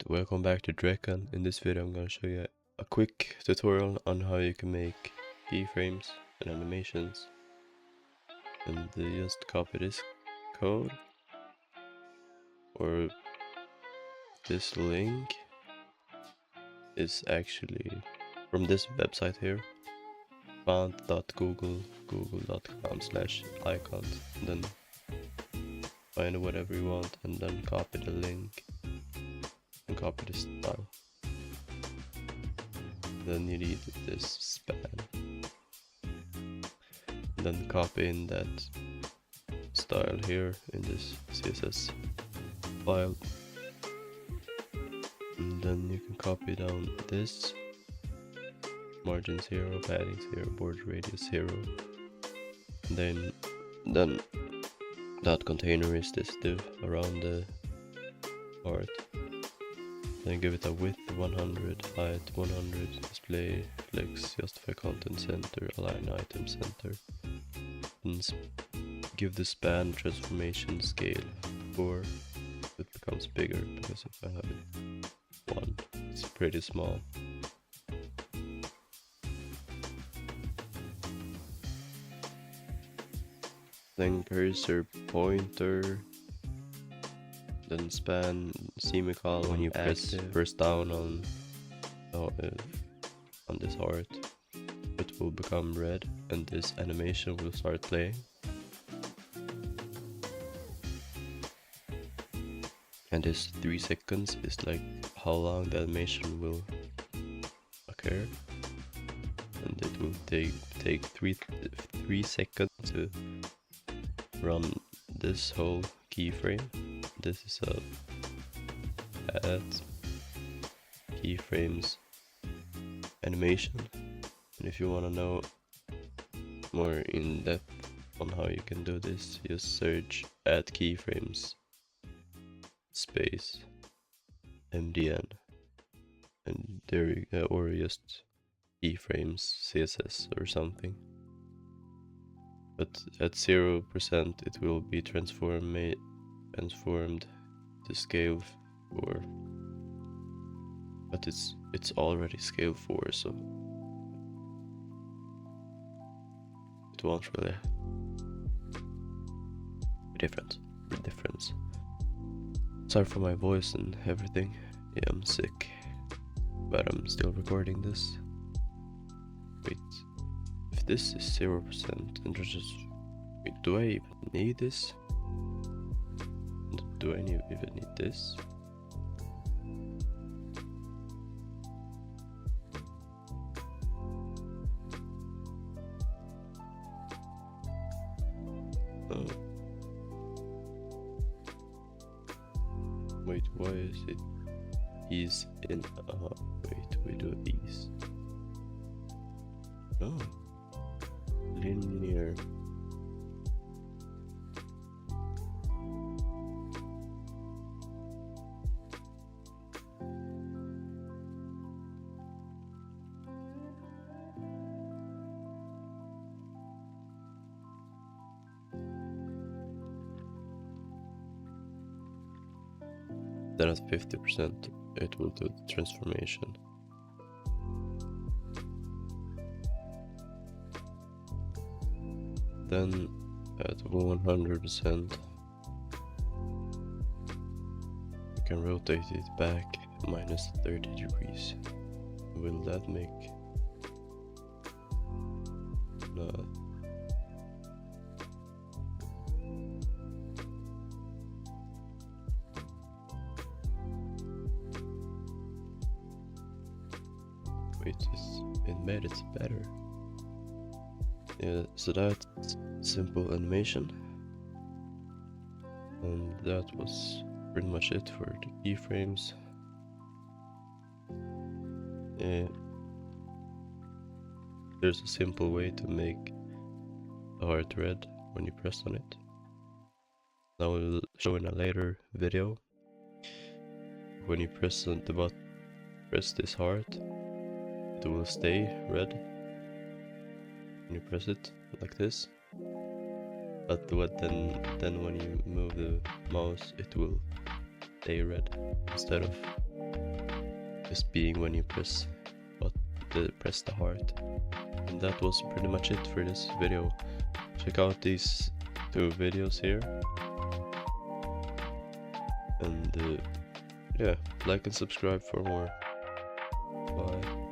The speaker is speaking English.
welcome back to Dreccan. In this video I'm going to show you a quick tutorial on how you can make keyframes and animations. And just copy this code or this link is actually from this website here, font.google.com/icons, and then find whatever you want and then copy the link and copy the style. Then you need this span, and then copy in that style here in this CSS file, and then you can copy down this margin 0, padding 0, border radius 0, and then that container is this div around the part. Then give it a width 100, height 100, display, flex, justify content center, align item center. And give the span transformation scale 4. It becomes bigger because if I have it 1, it's pretty small. Then cursor pointer. Then span semicolon. When you press down on this heart, it will become red and this animation will start playing. And this 3 seconds is like how long the animation will occur, and it will take 3 seconds to run this whole keyframe. This is a add keyframes animation, and if you want to know more in depth on how you can do this, just search add keyframes space MDN, and there you go, or just keyframes CSS or something. But at 0% it will be transformed to scale 4, but it's already scale 4, so it won't really be difference. Sorry for my voice and everything. Yeah, I'm sick, but I'm still recording this. Wait, if this is 0%, and just wait, do I even need this? Do I even need this? Oh. Wait, why is it ease in? Wait, we do these. No. Linear. Then at 50% it will do the transformation. Then at 100% you can rotate it back minus 30 degrees. Will that make no? It made it better. Yeah, so that's simple animation, and that was pretty much it for the keyframes. Yeah, there's a simple way to make the heart red when you press on it. I will show in a later video. When you press on the button, press this heart, it will stay red when you press it like this, but then when you move the mouse it will stay red instead of just being when you press the heart. And that was pretty much it for this video. Check out these 2 videos here, and yeah, like and subscribe for more. Bye.